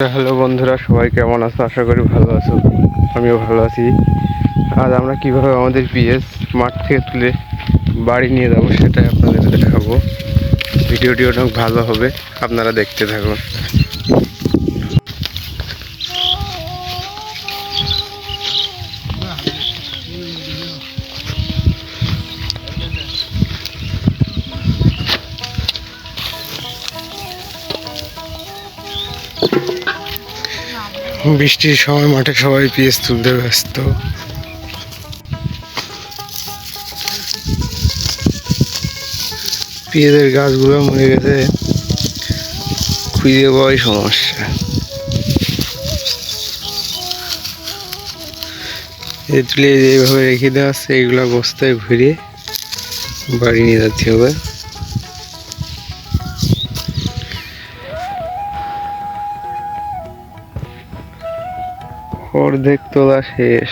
Hello বন্ধুরা, সবাই কেমন আছো? আশা করি ভালো আছো। আমিও ভালো আছি। আজ আমরা কিভাবে আমাদের পিএস মাঠ থেকে তুলে বাড়ি নিয়ে যাবো সেটাই আপনাদের দেখাবো। ভিডিওটি অনেক ভালো হবে, আপনারা দেখতে থাকুন। বৃষ্টির সময় মাঠে সবাই পিএস তুলতে ব্যস্ত। পিএসের গাছগুলো মরে গেছে, খুঁজে পাওয়াই সমস্যা। এই তুলে যেভাবে রেখে দেওয়া আছে এইগুলো বস্তায় ভরে বাড়ি নিয়ে যেতে হবে। অর্ধেক তোলা শেষ।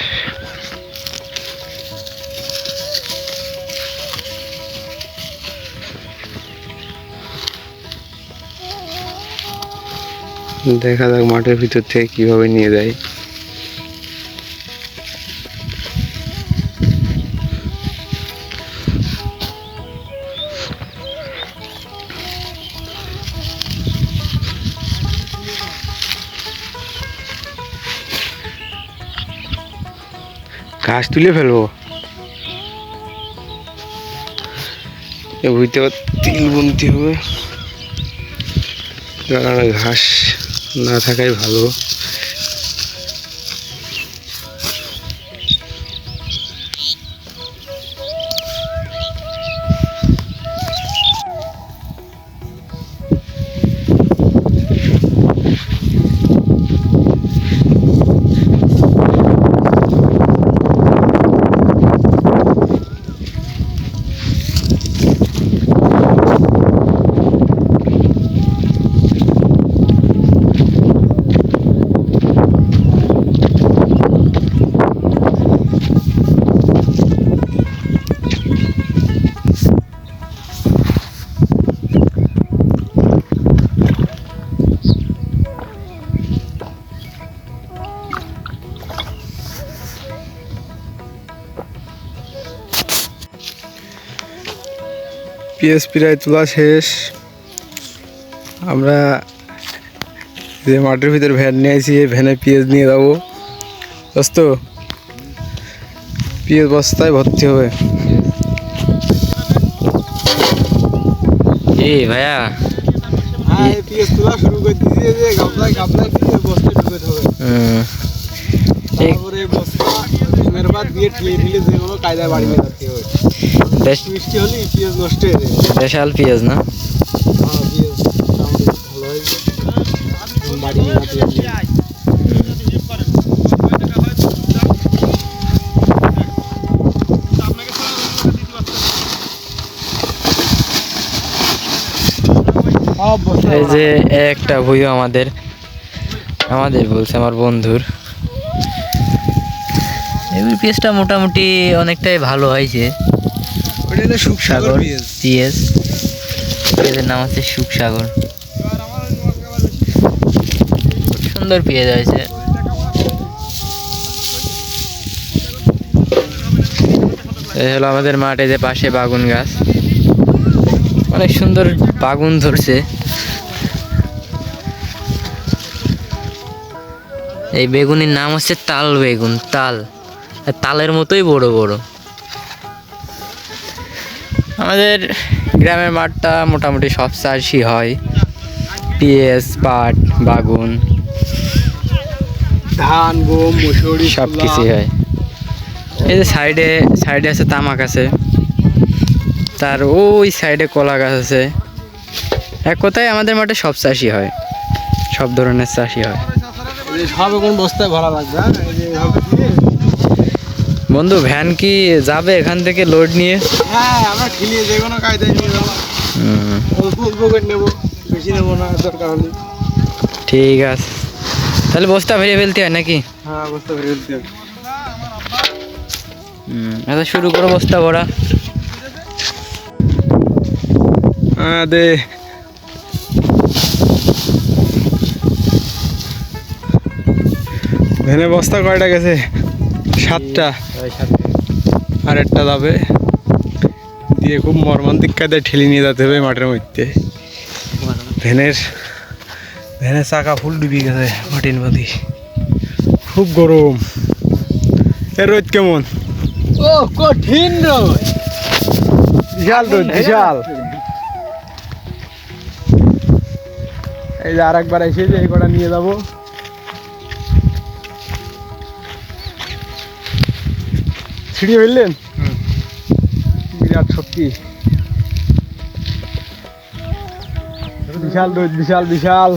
দেখা যাক মাঠের ভিতর থেকে কিভাবে নিয়ে যায়। ঘাস তুলে ফেলবো, বুঝতে তিল বুনতে হবে, ঘাস না থাকাই ভালো। পিএস প্রায় তোলা শেষ। আমরা যে মাঠের ভিতরে ভ্যান নিয়ে আসি, এই ভ্যানে পিএস নিয়ে যাবো। দোস্ত, পিএস বস্তায় ভর্তি হবে। এই ভাইয়া পিএস তোলা শুরু করে দিয়েছে, যে গাবলায় গাবলায় পিএস বস্তায় ঢুকে হবে। তারপরে বস্তা ঘুমের বাদ দিয়ে ঠেলে ঠেলে যে কোনো কায়দায় বাড়ি নিয়ে যেতে হবে। বৃষ্টি হলে পিএস নষ্ট হয়ে যায়। স্পেশাল পিএস না? হ্যাঁ, পিএস ভালো হয়েছে, বাড়ি নিয়ে যেতে হবে। এই যে একটা ভিউ আমাদের বলছে আমার বন্ধুর, এই পিএসটা মোটামুটি অনেকটাই ভালো হয়েছে। সুখসাগর পিএস, পিএসের নাম হচ্ছে সুখসাগর। সুন্দর পিএস হয়েছে। এই হলো আমাদের মাঠে যে পাশে বাগুন গাছ, অনেক সুন্দর বাগুন ধরছে। এই বেগুনের নাম হচ্ছে তাল বেগুন। তালের মতোই বড় বড়। আমাদের গ্রামের মাঠটা মোটামুটি সব চাষই হয়, পিএস, পাট, বাগুন, ধান, গম, মসুরি সব কিছুই হয়। এই যে সাইডে আছে তামাক আছে, তার ওই সাইডে কলা গাছ আছে। এক কথায় আমাদের মাঠে সব চাষই হয়, সব ধরনের চাষই হয়। সব এখন বস্তায় ভরা লাগবে। বন্ধু, ভ্যান কি যাবে এখান থেকে লোড নিয়ে? হ্যাঁ, আমরা ঠেলিয়ে যে কোনো কায়দায় নিয়ে যাবো। অল্প অল্প করে নেবো, বেশি নেবো না দরকার হলে। ঠিক আছে, তাহলে বস্তা ভরে ফেলতে হয় নাকি? হ্যাঁ, বস্তা ভরে ফেলতে হবে। আচ্ছা, শুরু করো বস্তা ভরা। দে ভ্যানে বস্তা কয়টা গেছে? 7টা। আর একটা যাবে দিয়ে খুব মর্মান্তিক কায়দায় ঠেলে নিয়ে যেতে হবে মাঠের মধ্যে। ভ্যানের চাকা ফুল ডুবে গেছে মাটির মধ্যে। খুব গরম। এর রোদ কেমন? ও কঠিন রোদ, বিশাল রোদ, বিশাল। এই যে আরেকবার এসে যে এই কটা নিয়ে যাবো। ছিড়িয়ে ফেললেন? বিরাট শক্তি। বিশাল রোদ, বিশাল বিশাল,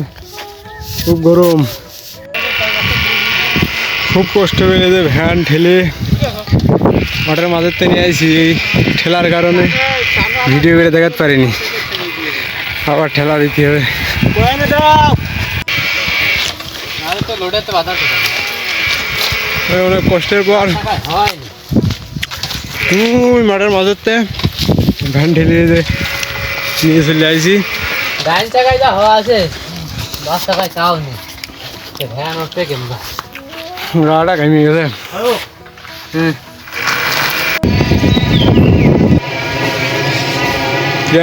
খুব গরম। খুব কষ্ট পেলে যে ভ্যান ঠেলে মাঠের মাঝের থেকে নিয়ে আসি। এই ঠেলার কারণে ভিডিও করে দেখাতে পারিনি, আবার ঠেলা দিতে হবে। অনেক কষ্টের পর মাঠের মাঝেতে ভ্যান ঠেলে নিয়ে চলে আসি। গাড়ি চাকায় যা হওয়া আছে, 10 টাকায় তাও নেই। ভ্যান উঠতে কেমন গাড়া ঘামিয়ে গেছে।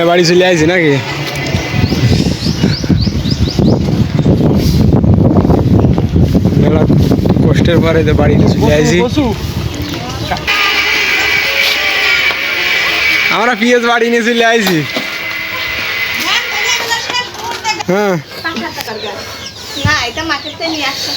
বাড়ি চলে আসছি নাকি? মেলা কষ্টের পরে বাড়িতে চলে আসছি। আমরা পিএস বাড়ি নিয়ে চলে আসছি। হ্যাঁ, না এটা মার্কেটে নিয়ে আসছে।